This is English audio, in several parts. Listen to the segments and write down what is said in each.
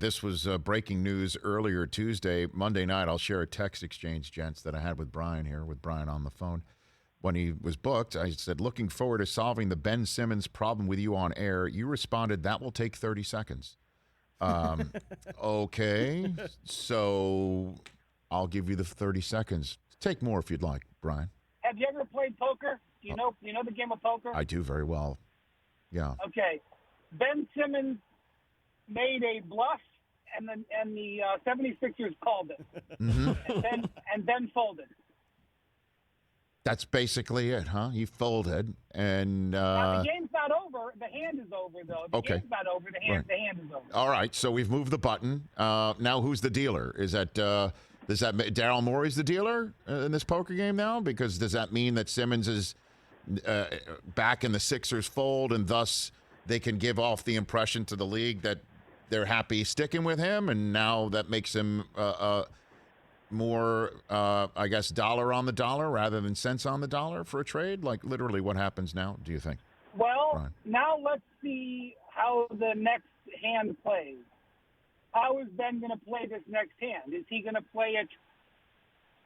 This was breaking news earlier Tuesday, Monday night. I'll share a text exchange, gents, that I had with Brian here, with Brian on the phone. When he was booked, I said, looking forward to solving the Ben Simmons problem with you on air. You responded, that will take 30 seconds. Okay, so I'll give you the 30 seconds. Take more if you'd like, Brian. Have you ever played poker? Do you know the game of poker? I do very well. Yeah. Okay. Ben Simmons made a bluff, and the 76ers called it, and then folded. That's basically it, huh? He folded, and now, the game's not over. The hand is over, though. The game's not over. The hand is over. All right, so we've moved the button. Now, who's the dealer? Is that Daryl Morey's the dealer in this poker game now? Because does that mean that Simmons is back in the Sixers fold, and thus they can give off the impression to the league that they're happy sticking with him, and now that makes him more, I guess, dollar on the dollar rather than cents on the dollar for a trade? Like, literally, what happens now, do you think? Well, Brian? Now let's see how the next hand plays. How is Ben going to play this next hand? Is he going to play it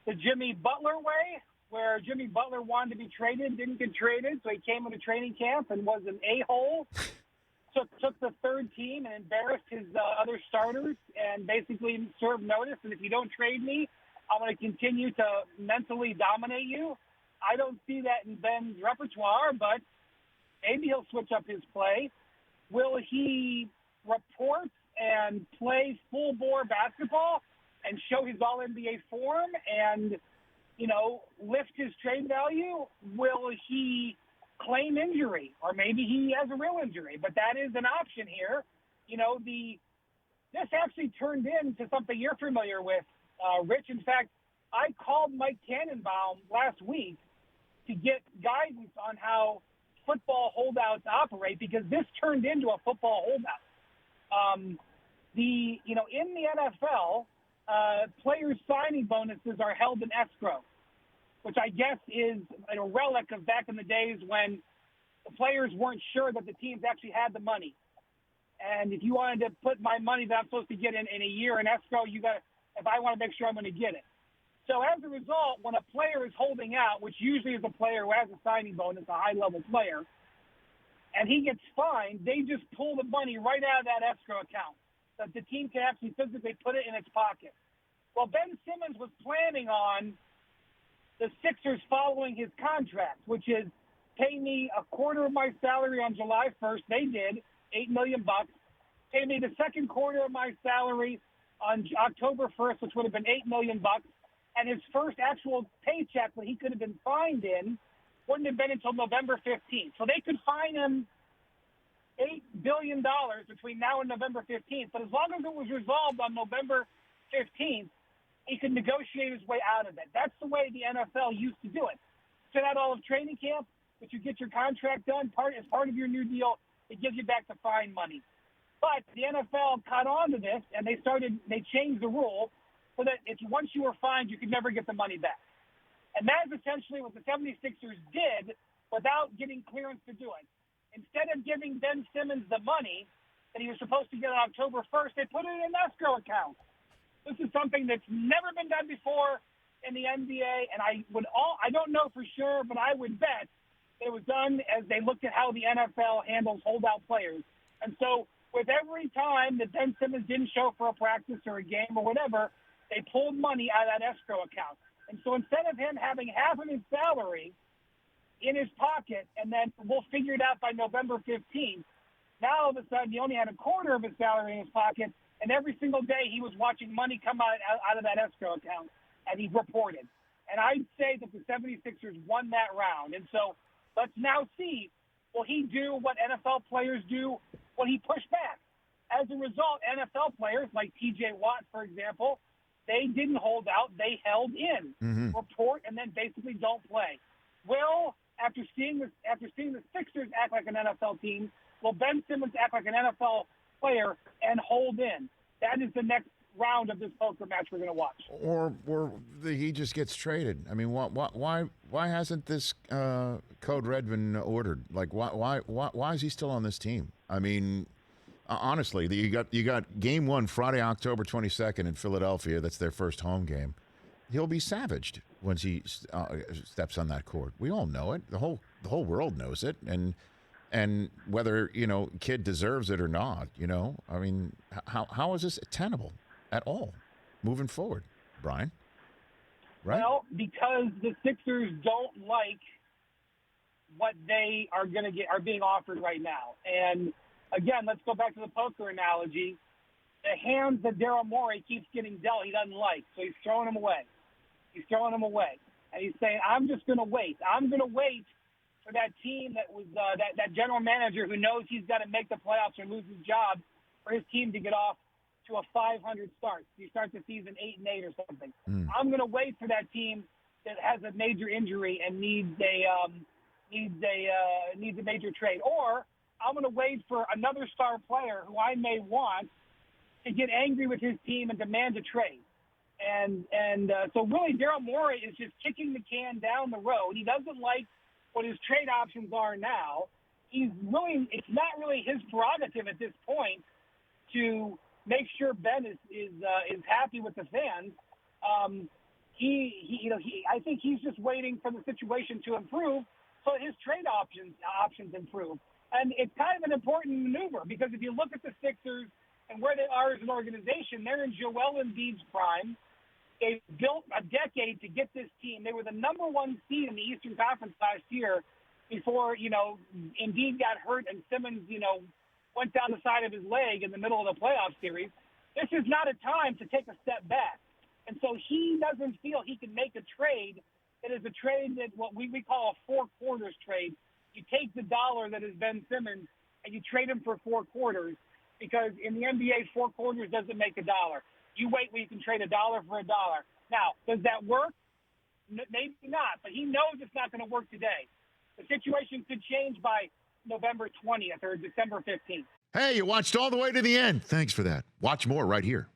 the Jimmy Butler way, where Jimmy Butler wanted to be traded, didn't get traded, so he came into training camp and was an a-hole? Took the third team and embarrassed his other starters and basically served notice. And if you don't trade me, I'm going to continue to mentally dominate you. I don't see that in Ben's repertoire, but maybe he'll switch up his play. Will he report and play full-bore basketball and show his All-NBA form and, lift his trade value? Will he claim injury, or maybe he has a real injury, but that is an option here. This actually turned into something you're familiar with, Rich. In fact, I called Mike Tannenbaum last week to get guidance on how football holdouts operate, because this turned into a football holdout. In the NFL, players' signing bonuses are held in escrow, which I guess is a relic of back in the days when the players weren't sure that the teams actually had the money. And if you wanted to put my money that I'm supposed to get in a year in escrow, if I want to make sure I'm going to get it. So as a result, when a player is holding out, which usually is a player who has a signing bonus, a high-level player, and he gets fined, they just pull the money right out of that escrow account so that the team can actually physically put it in its pocket. Well, Ben Simmons was planning on the Sixers following his contract, which is pay me a quarter of my salary on July 1st. They did, $8 million. Pay me the second quarter of my salary on October 1st, which would have been $8 million. And his first actual paycheck that he could have been fined in wouldn't have been until November 15th. So they could fine him $8 billion between now and November 15th. But as long as it was resolved on November 15th, he could negotiate his way out of it. That's the way the NFL used to do it. Sit out all of training camp, but you get your contract done. As part of your new deal, it gives you back the fine money. But the NFL caught on to this, and they changed the rule so that once you were fined, you could never get the money back. And that is essentially what the 76ers did without getting clearance to do it. Instead of giving Ben Simmons the money that he was supposed to get on October 1st, they put it in an escrow account. This is something that's never been done before in the NBA, and I don't know for sure, but I would bet it was done as they looked at how the NFL handles holdout players. And so with every time that Ben Simmons didn't show for a practice or a game or whatever, they pulled money out of that escrow account. And so instead of him having half of his salary in his pocket and then we'll figure it out by November 15th, now all of a sudden he only had a quarter of his salary in his pocket, and every single day he was watching money come out of that escrow account, and he reported. And I'd say that the 76ers won that round. And so let's now see, will he do what NFL players do when he pushed back? As a result, NFL players like T.J. Watt, for example, they didn't hold out. They held in, report, and then basically don't play. Will, after seeing the Sixers act like an NFL team, will Ben Simmons act like an NFL player and hold in? That is the next round of this poker match we're going to watch. Or he just gets traded. I mean, why hasn't this Code Red been ordered? Like, why is he still on this team? I mean, honestly, you got game one Friday, October 22nd in Philadelphia. That's their first home game. He'll be savaged once he steps on that court. We all know it. The whole world knows it, and whether kid deserves it or not, I mean, how is this tenable at all moving forward, Brian? Right? Well, because the Sixers don't like what they are being offered right now. And again, let's go back to the poker analogy. The hands that Daryl Morey keeps getting dealt, he doesn't like, so he's throwing them away. And he's saying, I'm just going to wait. I'm going to wait for that team that was that general manager who knows he's got to make the playoffs or lose his job for his team to get off to a 500 start. You start the season 8-8 or something. I'm going to wait for that team that has a major injury and needs a major trade. Or I'm going to wait for another star player who I may want to get angry with his team and demand a trade. And so really Daryl Morey is just kicking the can down the road. He doesn't like what his trade options are now. It's not really his prerogative at this point to make sure Ben is happy with the fans. I think he's just waiting for the situation to improve so his trade options improve. And it's kind of an important maneuver because if you look at the Sixers and where they are as an organization, they're in Joel Embiid's prime. They built a decade to get this team. They were the number one seed in the Eastern Conference last year before, Embiid got hurt and Simmons, went down the side of his leg in the middle of the playoff series. This is not a time to take a step back. And so he doesn't feel he can make a trade that is a trade that what we call a four quarters trade. You take the dollar that is Ben Simmons and you trade him for 4 quarters because in the NBA, 4 quarters doesn't make a dollar. You wait where you can trade $1 for $1. Now, does that work? Maybe not, but he knows it's not going to work today. The situation could change by November 20th or December 15th. Hey, you watched all the way to the end. Thanks for that. Watch more right here.